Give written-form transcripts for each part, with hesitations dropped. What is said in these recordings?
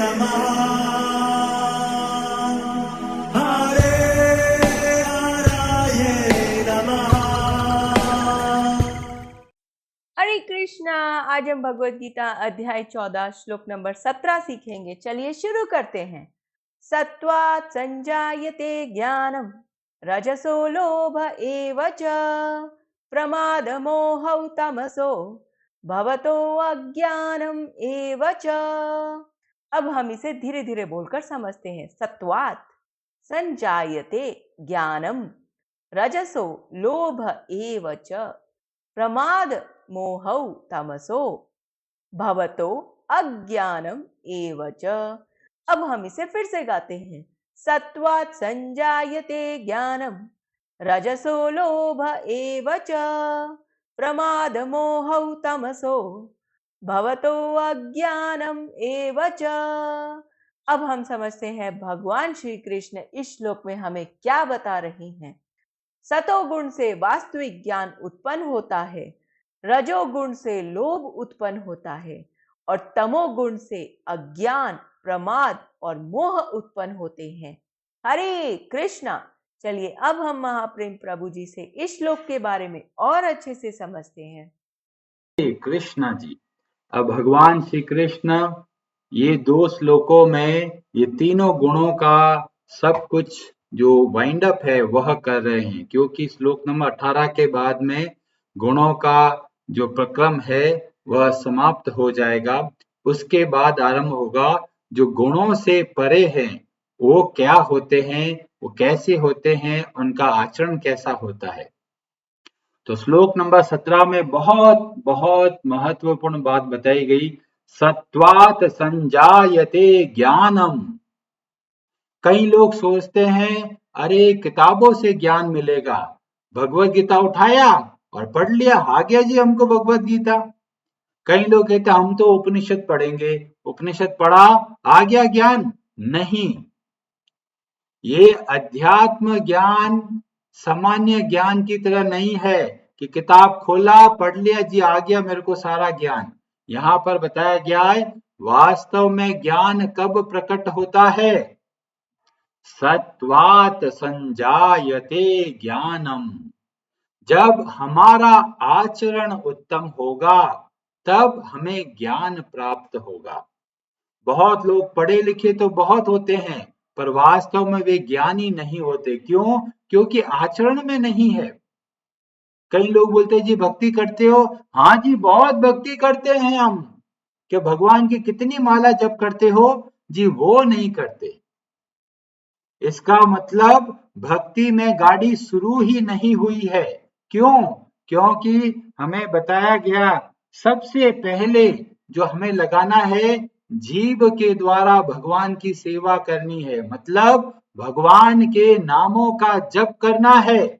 नमः हरे हराय नमः। हरे कृष्णा। आज हम भगवत गीता अध्याय 14 श्लोक नंबर 17 सीखेंगे। चलिए शुरू करते हैं। सत्वात् संजायते ज्ञानम रजसो लोभ एव च प्रमाद मोहौ तमसो भवतो अज्ञानम एव च। अब हम इसे धीरे धीरे बोलकर समझते हैं। सत्वात् संजायते ज्ञानम रजसो लोभ एव च प्रमाद मोहौ तमसो भवतो अज्ञानम एव च। अब हम इसे फिर से गाते हैं। सत्वात् संजायते ज्ञानम रजसो लोभ एव च प्रमाद मोहौ तमसो भवतो अज्ञानम एव च। अब हम समझते हैं भगवान श्री कृष्ण इस श्लोक में हमें क्या बता रहे हैं। सतोगुण से वास्तविक ज्ञान उत्पन्न होता है, रजोगुण से लोभ उत्पन्न होता है और तमोगुण से अज्ञान, प्रमाद और मोह उत्पन्न होते हैं। हरे कृष्णा। चलिए अब हम महाप्रेम प्रभु जी से इस श्लोक के बारे में और अच्छे से समझते हैं। हरे कृष्णा जी। अब भगवान श्री कृष्ण ये 2 श्लोकों में ये तीनों गुणों का सब कुछ जो वाइंड अप है वह कर रहे हैं, क्योंकि श्लोक नंबर 18 के बाद में गुणों का जो प्रक्रम है वह समाप्त हो जाएगा। उसके बाद आरंभ होगा जो गुणों से परे हैं वो क्या होते हैं, वो कैसे होते हैं, उनका आचरण कैसा होता है। तो श्लोक नंबर 17 में बहुत बहुत महत्वपूर्ण बात बताई गई। सत्वात् संजायते ज्ञानम। कई लोग सोचते हैं अरे किताबों से ज्ञान मिलेगा, भगवत गीता उठाया और पढ़ लिया, आ गया जी हमको भगवत गीता। कई लोग कहते हम तो उपनिषद पढ़ेंगे, उपनिषद पढ़ा आ गया ज्ञान। नहीं, ये अध्यात्म ज्ञान सामान्य ज्ञान की तरह नहीं है कि किताब खोला पढ़ लिया जी आ गया मेरे को सारा ज्ञान। यहाँ पर बताया गया है वास्तव में ज्ञान कब प्रकट होता है। सत्वात् संजायते ज्ञानम। जब हमारा आचरण उत्तम होगा तब हमें ज्ञान प्राप्त होगा। बहुत लोग पढ़े लिखे तो बहुत होते हैं पर वास्तव में वे ज्ञानी नहीं होते। क्यों? क्योंकि आचरण में नहीं है। कई लोग बोलते हैं जी भक्ति करते हो, हाँ जी बहुत भक्ति करते हैं हम। क्या भगवान की कितनी माला जप करते हो? जी वो नहीं करते। इसका मतलब भक्ति में गाड़ी शुरू ही नहीं हुई है। क्यों? क्योंकि हमें बताया गया सबसे पहले जो हमें लगाना है जीभ के द्वारा भगवान की सेवा करनी है, मतलब भगवान के नामों का जप करना है।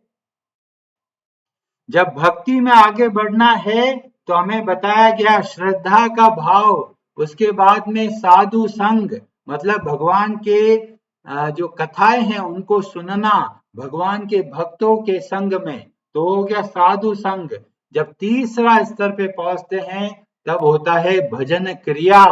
जब भक्ति में आगे बढ़ना है तो हमें बताया गया श्रद्धा का भाव, उसके बाद में साधु संग, मतलब भगवान के जो कथाएं हैं उनको सुनना, भगवान के भक्तों के संग में, तो हो गया साधु संग। जब तीसरा स्तर पे पहुंचते हैं तब होता है भजन क्रिया।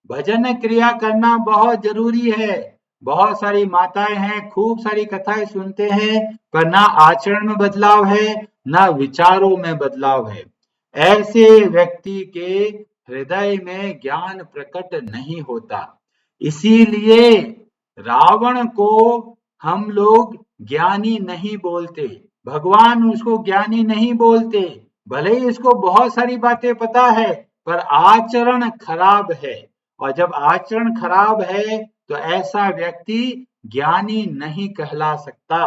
भजन क्रिया करना बहुत जरूरी है। बहुत सारी माताएं हैं खूब सारी कथाएं सुनते हैं पर ना आचरण में बदलाव है ना विचारों में बदलाव है। ऐसे व्यक्ति के हृदय में ज्ञान प्रकट नहीं होता। इसीलिए रावण को हम लोग ज्ञानी नहीं बोलते, भगवान उसको ज्ञानी नहीं बोलते। भले ही इसको बहुत सारी बातें पता है पर आचरण खराब है, और जब आचरण खराब है तो ऐसा व्यक्ति ज्ञानी नहीं कहला सकता।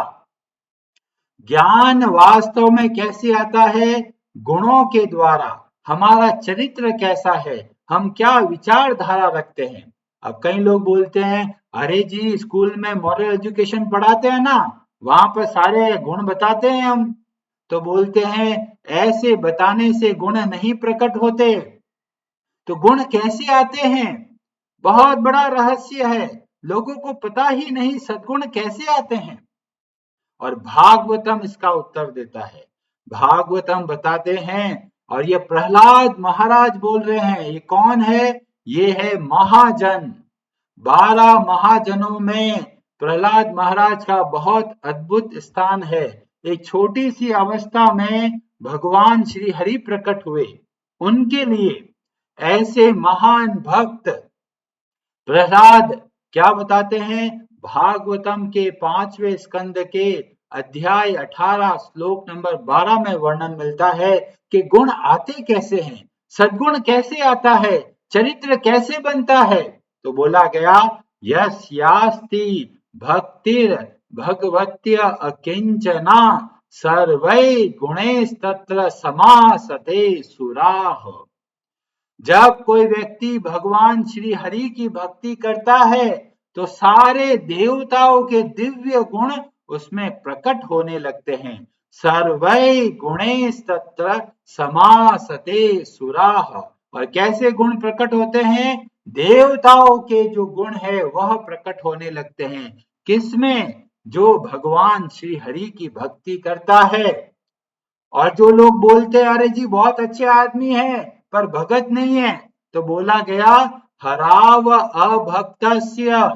ज्ञान वास्तव में कैसे आता है? गुणों के द्वारा। हमारा चरित्र कैसा है, हम क्या विचारधारा रखते हैं। अब कई लोग बोलते हैं अरे जी स्कूल में मॉरल एजुकेशन पढ़ाते हैं ना, वहां पर सारे गुण बताते हैं हम। तो बोलते हैं ऐसे बताने से गुण नहीं प्रकट होते। तो गुण कैसे आते हैं? बहुत बड़ा रहस्य है, लोगों को पता ही नहीं सद्गुण कैसे आते हैं। और भागवतम इसका उत्तर देता है। भागवतम बताते हैं, और ये प्रहलाद महाराज बोल रहे हैं। ये कौन है? ये है महाजन। 12 महाजनों में प्रहलाद महाराज का बहुत अद्भुत स्थान है। एक छोटी सी अवस्था में भगवान श्री हरि प्रकट हुए। उनके लिए ऐसे महान भक्त प्रहलाद क्या बताते हैं? भागवतम के 5वें स्कंद के अध्याय 18 श्लोक नंबर 12 में वर्णन मिलता है कि गुण आते कैसे हैं, सद्गुण कैसे आता है, चरित्र कैसे बनता है। तो बोला गया यस्यास्ति भक्तिर भगवत्य अकिंचना सर्वै गुणैस्तत्र समासते सुराः। जब कोई व्यक्ति भगवान श्री हरि की भक्ति करता है तो सारे देवताओं के दिव्य गुण उसमें प्रकट होने लगते हैं। सर्वै गुणैस्तत्र समासते सुराः। और कैसे गुण प्रकट होते हैं? देवताओं के जो गुण है वह प्रकट होने लगते हैं। किसमें? जो भगवान श्री हरि की भक्ति करता है। और जो लोग बोलते हैं अरे जी बहुत अच्छे आदमी है पर भगत नहीं है, तो बोला गया हराव अभक्तस्य।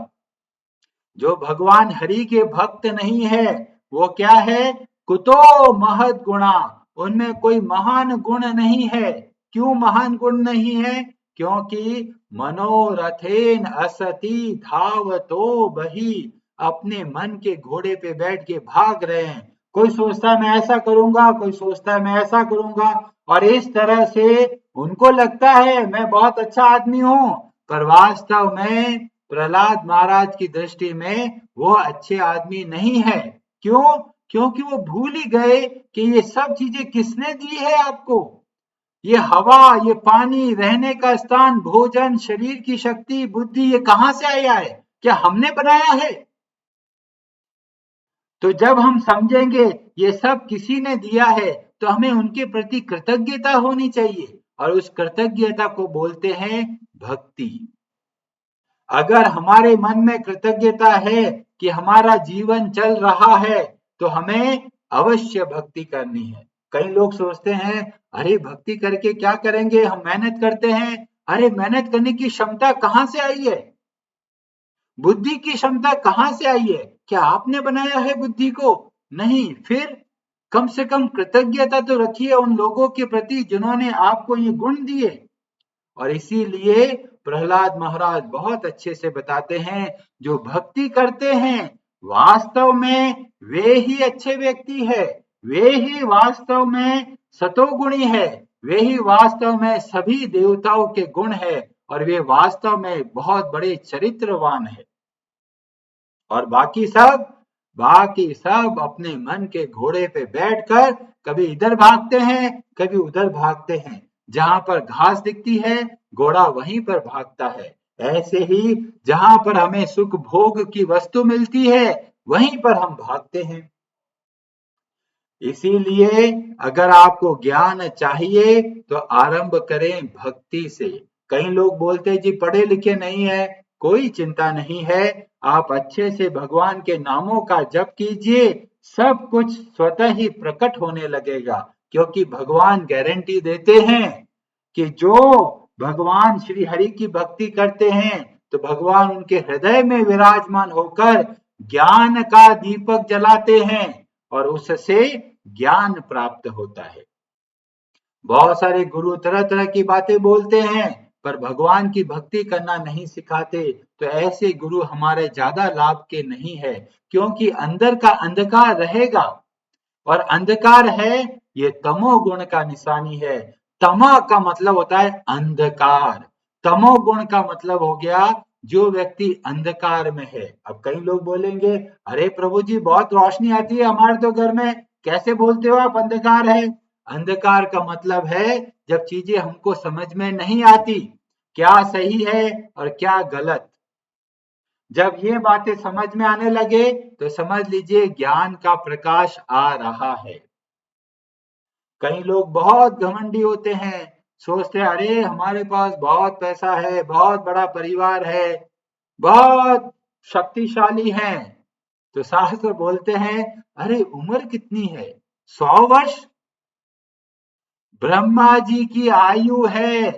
जो भगवान हरि के भक्त नहीं है वो क्या है? कुतो महद गुणा। उनमें कोई महान गुण नहीं है। क्यों महान गुण नहीं है? क्योंकि मनोरथेन असति धावतो बहि। अपने मन के घोड़े पे बैठ के भाग रहे हैं। कोई सोचता है मैं ऐसा करूंगा, कोई सोचता है मैं ऐसा करूंगा, और इस तरह से उनको लगता है मैं बहुत अच्छा आदमी हूं, पर वास्तव में प्रहलाद महाराज की दृष्टि में वो अच्छे आदमी नहीं है। क्यों? क्योंकि वो भूल ही गए कि ये सब चीजें किसने दी है आपको। ये हवा, ये पानी, रहने का स्थान, भोजन, शरीर की शक्ति, बुद्धि, ये कहां से आया है? क्या हमने बनाया है? तो जब हम समझेंगे ये सब किसी ने दिया है तो हमें उनके प्रति कृतज्ञता होनी चाहिए, और उस कृतज्ञता को बोलते हैं भक्ति। अगर हमारे मन में कृतज्ञता है कि हमारा जीवन चल रहा है तो हमें अवश्य भक्ति करनी है। कई लोग सोचते हैं अरे भक्ति करके क्या करेंगे, हम मेहनत करते हैं। अरे मेहनत करने की क्षमता कहां से आई है? बुद्धि की क्षमता कहां से आई है? क्या आपने बनाया है बुद्धि को? नहीं। फिर कम से कम कृतज्ञता तो रखिए उन लोगों के प्रति जिन्होंने आपको ये गुण दिए। और इसीलिए प्रहलाद महाराज बहुत अच्छे से बताते हैं जो भक्ति करते हैं वास्तव में वे ही अच्छे व्यक्ति है, वे ही वास्तव में सतोगुणी है, वे ही वास्तव में सभी देवताओं के गुण है, और वे वास्तव में बहुत बड़े चरित्रवान है। और बाकी सब अपने मन के घोड़े पे बैठकर कभी इधर भागते हैं, कभी उधर भागते हैं। जहां पर घास दिखती है घोड़ा वहीं पर भागता है। ऐसे ही जहां पर हमें सुख भोग की वस्तु मिलती है वहीं पर हम भागते हैं। इसीलिए अगर आपको ज्ञान चाहिए तो आरंभ करें भक्ति से। कई लोग बोलते हैं जी पढ़े लिखे नहीं है, कोई चिंता नहीं है, आप अच्छे से भगवान के नामों का जप कीजिए, सब कुछ स्वतः ही प्रकट होने लगेगा। क्योंकि भगवान गारंटी देते हैं कि जो भगवान श्री हरि की भक्ति करते हैं तो भगवान उनके हृदय में विराजमान होकर ज्ञान का दीपक जलाते हैं और उससे ज्ञान प्राप्त होता है। बहुत सारे गुरु तरह तरह की बातें बोलते हैं पर भगवान की भक्ति करना नहीं सिखाते, तो ऐसे गुरु हमारे ज्यादा लाभ के नहीं है। क्योंकि अंदर का अंधकार रहेगा, और अंधकार है ये तमोगुण का निशानी है। तमा का मतलब होता है अंधकार, तमोगुण का मतलब हो गया जो व्यक्ति अंधकार में है। अब कई लोग बोलेंगे अरे प्रभु जी बहुत रोशनी आती है हमारे तो घर में, कैसे बोलते हो आप अंधकार है? अंधकार का मतलब है जब चीजें हमको समझ में नहीं आती, क्या सही है और क्या गलत। जब ये बातें समझ में आने लगे तो समझ लीजिए ज्ञान का प्रकाश आ रहा है। कई लोग बहुत घमंडी होते हैं, सोचते हैं अरे हमारे पास बहुत पैसा है, बहुत बड़ा परिवार है, बहुत शक्तिशाली हैं। तो शास्त्र बोलते हैं अरे उम्र कितनी है? 100 वर्ष। ब्रह्मा जी की आयु है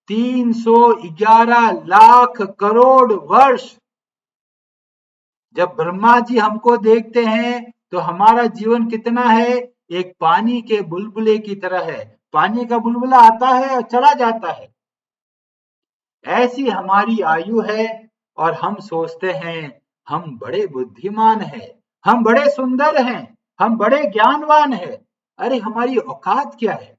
311 लाख करोड़ वर्ष। जब ब्रह्मा जी हमको देखते हैं तो हमारा जीवन कितना है, एक पानी के बुलबुले की तरह है। पानी का बुलबुला आता है और चला जाता है, ऐसी हमारी आयु है। और हम सोचते हैं हम बड़े बुद्धिमान हैं, हम बड़े सुंदर हैं, हम बड़े ज्ञानवान हैं। अरे हमारी औकात क्या है,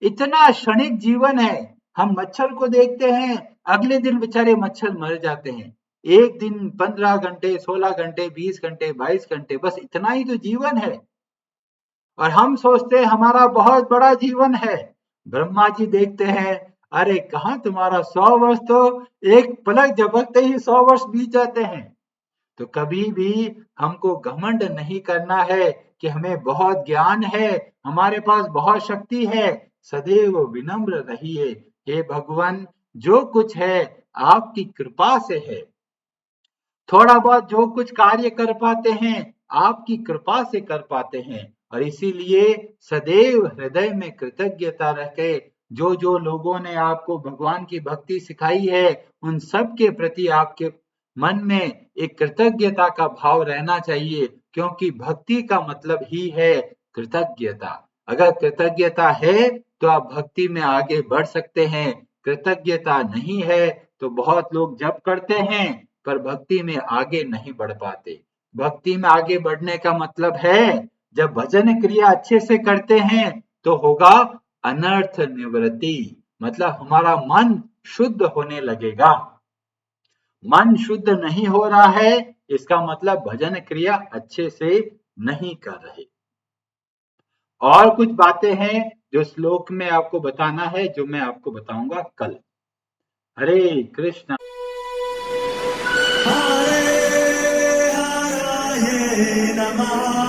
इतना क्षणिक जीवन है। हम मच्छर को देखते हैं, अगले दिन बेचारे मच्छर मर जाते हैं। एक दिन 15 घंटे, 16 घंटे, 20 घंटे, 22 घंटे, बस इतना ही तो जीवन है। और हम सोचते हैं हमारा बहुत बड़ा जीवन है। ब्रह्मा जी देखते हैं, अरे कहाँ तुम्हारा 100 वर्ष, तो एक पलक झपकते ही 100 वर्ष बीत जाते हैं। तो कभी भी हमको घमंड नहीं करना है कि हमें बहुत ज्ञान है, हमारे पास बहुत शक्ति है। सदैव विनम्र रहिए, हे भगवान जो कुछ है आपकी कृपा से है। थोड़ा बहुत जो कुछ कार्य कर पाते हैं आपकी कृपा से कर पाते हैं। और इसीलिए सदैव हृदय में कृतज्ञता रखे। जो जो लोगों ने आपको भगवान की भक्ति सिखाई है उन सब के प्रति आपके मन में एक कृतज्ञता का भाव रहना चाहिए, क्योंकि भक्ति का मतलब ही है कृतज्ञता। अगर कृतज्ञता है तो आप भक्ति में आगे बढ़ सकते हैं। कृतज्ञता नहीं है तो बहुत लोग जप करते हैं पर भक्ति में आगे नहीं बढ़ पाते। भक्ति में आगे बढ़ने का मतलब है जब भजन क्रिया अच्छे से करते हैं तो होगा अनर्थ निवृत्ति, मतलब हमारा मन शुद्ध होने लगेगा। मन शुद्ध नहीं हो रहा है इसका मतलब भजन क्रिया अच्छे से नहीं कर रहे। और कुछ बातें हैं जो श्लोक में आपको बताना है, जो मैं आपको बताऊंगा कल। हरे कृष्ण। हरे हराये नमः।